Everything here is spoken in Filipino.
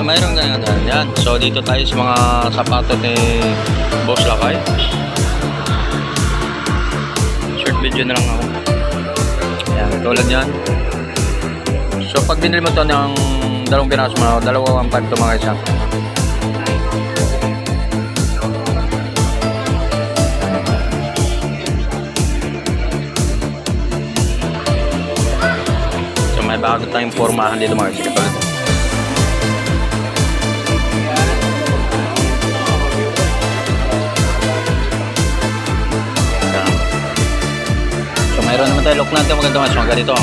mayroon ganyan. Yan. So dito tayo sa mga sapatos ni Boss Lakay. Short video na lang ako. Yan, tulad yan. So pag binili mo to ng dalawang piraso mo, 2,150 to mga isa. So may bago tayong formahan dito mga isa. Katulad. So mayroon naman tayo look natin maganda mas mga ganito.